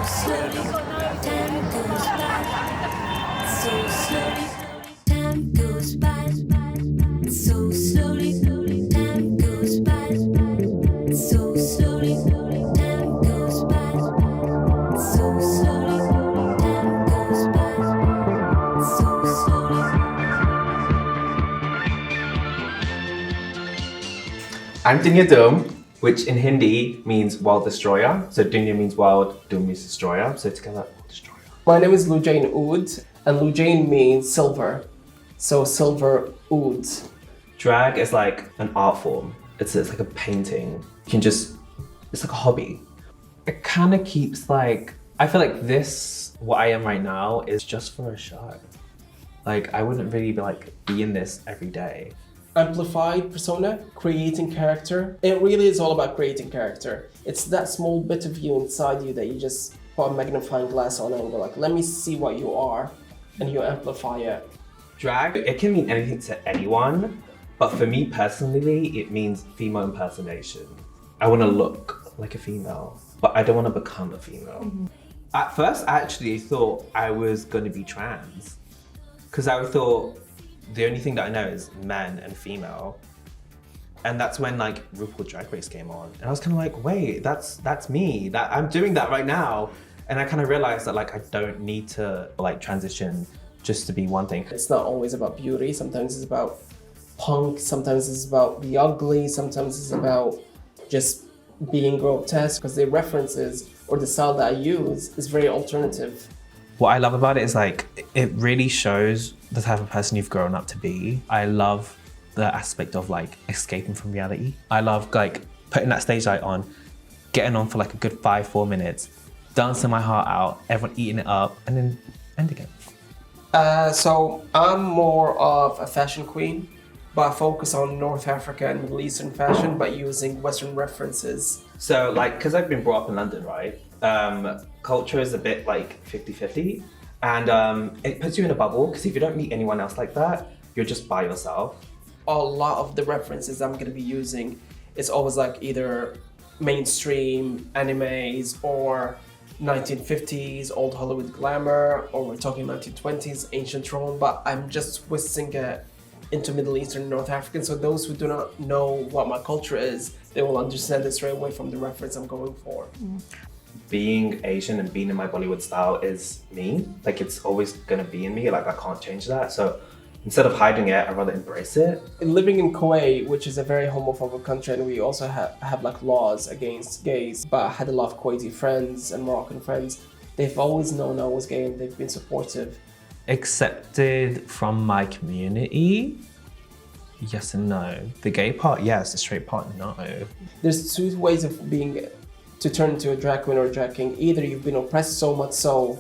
slowly, time goes by. So slowly, time goes by. So slowly, time goes by. So slowly, time goes by. So slowly, time goes by. So slowly. I'm Duniya Dhoom, which in Hindi means world destroyer. So Duniya means world, Dhoom means destroyer. So together, world destroyer. My name is Lujane Oud, and Lujane means silver. So silver Oud. Drag is like an art form. It's like a painting. You can just, it's like a hobby. It kind of keeps like, I feel like this, what I am right now is just for a show. Like I wouldn't really be in this every day. Amplified persona, creating character. It really is all about creating character. It's that small bit of you inside you that you just put a magnifying glass on and go like, let me see what you are, and you amplify it. Drag, it can mean anything to anyone, but for me personally, it means female impersonation. I want to look like a female, but I don't want to become a female. Mm-hmm. At first, I actually thought I was going to be trans, because I thought the only thing that I know is men and female. And that's when like RuPaul Drag Race came on. And I was kind of like, wait, that's me. That I'm doing that right now. And I kind of realized that like I don't need to like transition just to be one thing. It's not always about beauty. Sometimes it's about punk. Sometimes it's about the ugly. Sometimes it's about just being grotesque, because the references or the style that I use is very alternative. What I love about it is like, it really shows the type of person you've grown up to be. I love the aspect of like escaping from reality. I love like putting that stage light on, getting on for like a good 4 minutes, dancing my heart out, everyone eating it up, and then end again. So I'm more of a fashion queen, but I focus on North Africa and Middle Eastern fashion, but using Western references. So like, cause I've been brought up in London, right? Culture is a bit like 50-50. And it puts you in a bubble, because if you don't meet anyone else like that, you're just by yourself. A lot of the references I'm gonna be using is always like either mainstream animes or 1950s old Hollywood glamour, or we're talking 1920s ancient Rome, but I'm just twisting it into Middle Eastern North African, so those who do not know what my culture is, they will understand it straight away from the reference I'm going for. Being Asian and being in my Bollywood style is me. Like it's always gonna be in me, like I can't change that. So instead of hiding it, I'd rather embrace it. Living in Kuwait, which is a very homophobic country, and we also have like laws against gays, but I had a lot of Kuwaiti friends and Moroccan friends. They've always known I was gay and they've been supportive. Accepted from my community? Yes and no. The gay part, yes. The straight part, no. There's two ways of to turn into a drag queen or a drag king. Either you've been oppressed so much so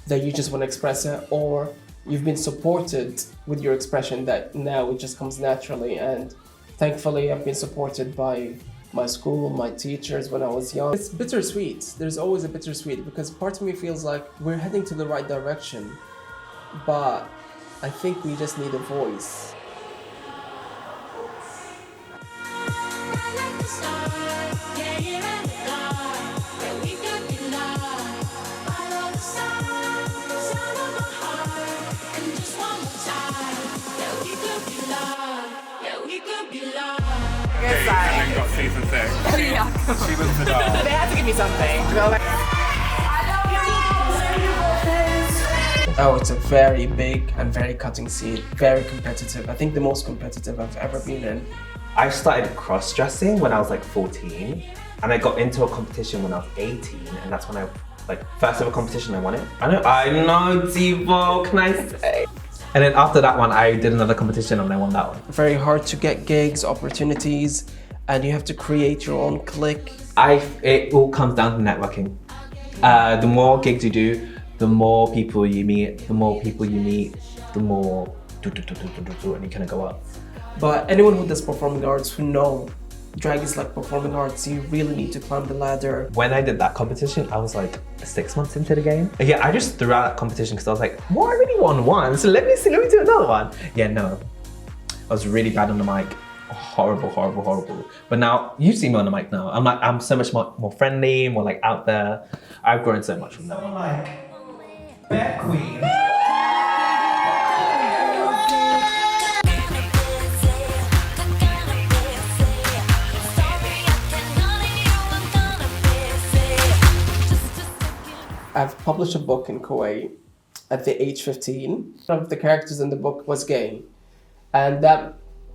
that you just want to express it, or you've been supported with your expression that now it just comes naturally. And thankfully I've been supported by my school, my teachers when I was young. It's bittersweet. There's always a bittersweet, because part of me feels like we're heading to the right direction, but I think we just need a voice. And then got season 6. She was the dog. They had to give me something. Oh, it's a very big and very cutting scene, very competitive. I think the most competitive I've ever been in. I started cross-dressing when I was like 14, and I got into a competition when I was 18, and that's when I, like, first ever competition I won it. I know, Yuval, can I say? And then after that one, I did another competition and I won that one. Very hard to get gigs, opportunities, and you have to create your own clique. It all comes down to networking. The more gigs you do, the more people you meet, the more and you kind of go up. But anyone who does performing arts who know drag is like performing arts, you really need to climb the ladder. When I did that competition, I was like 6 months into the game. Yeah, I just threw out that competition because I was like, well, I already won one, so let me do another one. Yeah, no. I was really bad on the mic. horrible, horrible, horrible. But now, you see me on the mic now. I'm so much more friendly, more like out there. I've grown so much from that. Someone like Bear Queen. I've published a book in Kuwait at the age 15. One of the characters in the book was gay. And that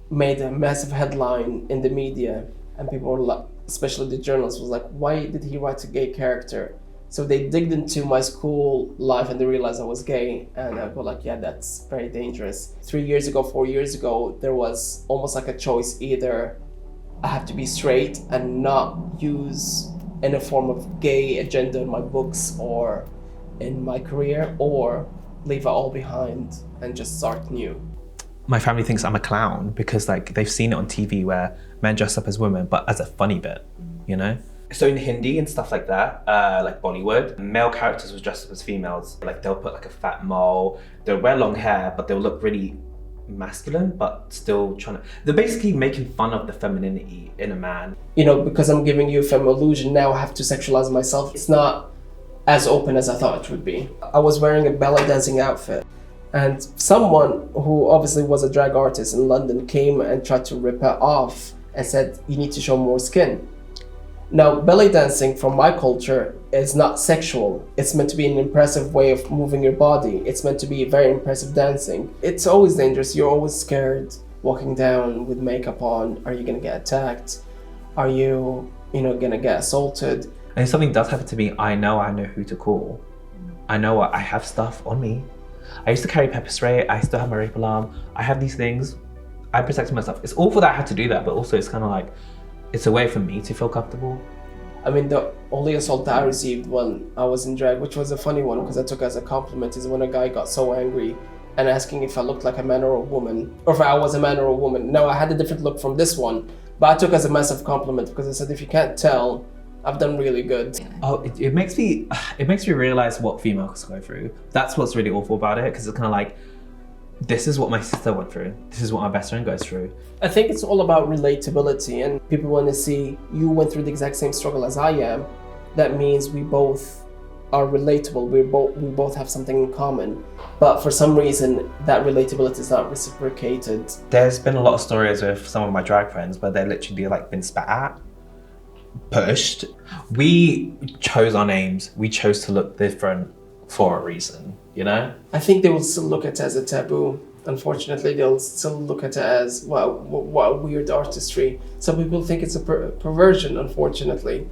made a massive headline in the media. And people were like, especially the journalists, was like, why did he write a gay character? So they digged into my school life and they realized I was gay. And I was like, yeah, that's very dangerous. 3 years ago, 4 years ago, there was almost like a choice. Either I have to be straight and not use any form of gay agenda in my books or in my career, or leave it all behind and just start new. My family thinks I'm a clown because like they've seen it on TV where men dress up as women, but as a funny bit, you know? So in Hindi and stuff like that, like Bollywood, male characters will dress up as females. Like they'll put like a fat mole, they'll wear long hair, but they'll look really masculine, but still they're basically making fun of the femininity in a man. You know, because I'm giving you a femme illusion, now I have to sexualize myself. It's not as open as I thought it would be. I was wearing a ballet dancing outfit, and someone who obviously was a drag artist in London came and tried to rip it off and said, you need to show more skin. Now, ballet dancing from my culture is not sexual. It's meant to be an impressive way of moving your body. It's meant to be very impressive dancing. It's always dangerous. You're always scared walking down with makeup on. Are you gonna get attacked? Are you gonna get assaulted? And if something does happen to me, I know who to call. I know I have stuff on me. I used to carry pepper spray. I still have my rape alarm. I have these things. I protect myself. It's awful that I had to do that, but also it's kind of like, it's a way for me to feel comfortable. I mean, the only assault that I received when I was in drag, which was a funny one because I took it as a compliment, is when a guy got so angry and asking if I looked like a man or a woman, or if I was a man or a woman. No, I had a different look from this one, but I took it as a massive compliment because I said, if you can't tell, I've done really good. Oh, it makes me realize what females go through. That's what's really awful about it, because it's kind of like, this is what my sister went through. This is what my best friend goes through. I think it's all about relatability, and people want to see you went through the exact same struggle as I am. That means we both are relatable. We both have something in common. But for some reason, that relatability is not reciprocated. There's been a lot of stories with some of my drag friends where they're literally like been spat at, pushed. We chose our names. We chose to look different for a reason, you know? I think they will still look at it as a taboo. Unfortunately, they'll still look at it as, wow, what weird artistry. Some people think it's a perversion, unfortunately.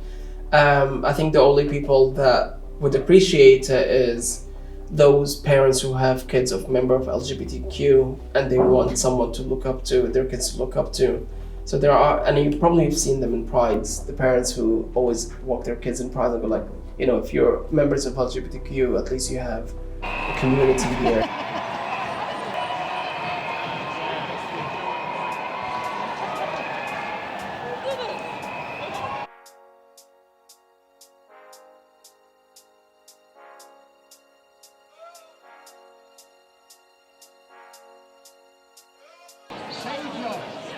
I think the only people that would appreciate it is those parents who have kids of member of LGBTQ and they want someone to look up to, their kids to look up to. So there are, and you probably have seen them in prides, the parents who always walk their kids in pride and go like, you know, if you're members of LGBTQ, at least you have a community here.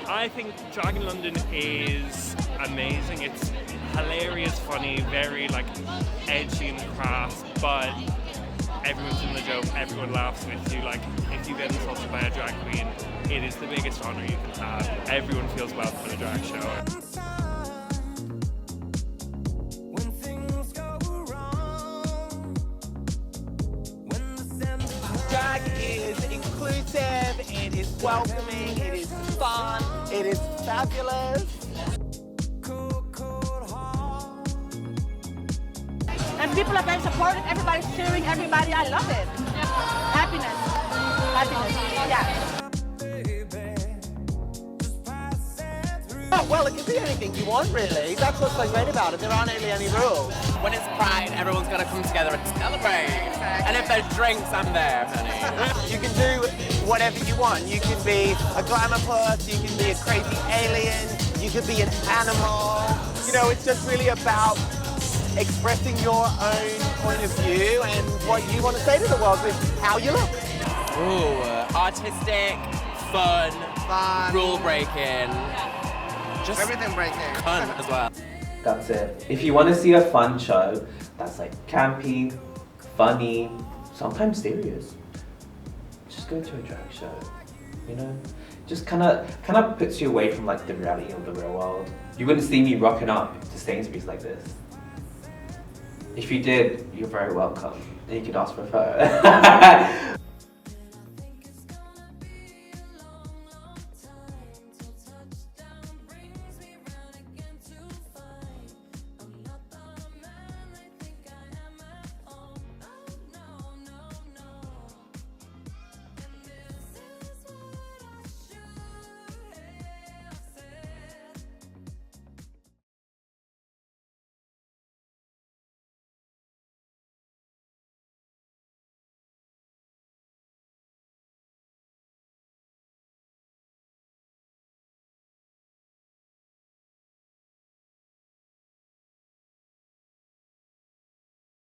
I think Drag in London is amazing. It's hilarious, funny, very like edgy and crass, but everyone's in the joke, everyone laughs with you. Like if you get insulted by a drag queen, it is the biggest honor you can have. Everyone feels welcome in a drag show. Drag is inclusive, it is welcoming, it is fun, it is fabulous. And people are very supportive, everybody's cheering everybody, I love it. Happiness, yeah. Oh, well, it can be anything you want, really. That's what's so great about it. There aren't really any rules. When it's Pride, everyone's got to come together and celebrate. And if there's drinks, I'm there, honey. You can do whatever you want. You can be a glamour puss, you can be a crazy alien, you can be an animal. You know, it's just really about expressing your own point of view and what you want to say to the world with how you look. Ooh, artistic, fun, Fun. rule breaking, just Everything breaking. fun as well. That's it. If you want to see a fun show that's like campy, funny, sometimes serious, just go to a drag show. You know, just kind of puts you away from like the reality of the real world. You wouldn't see me rocking up to Sainsbury's like this. If you did, you're very welcome. And you could ask for a photo.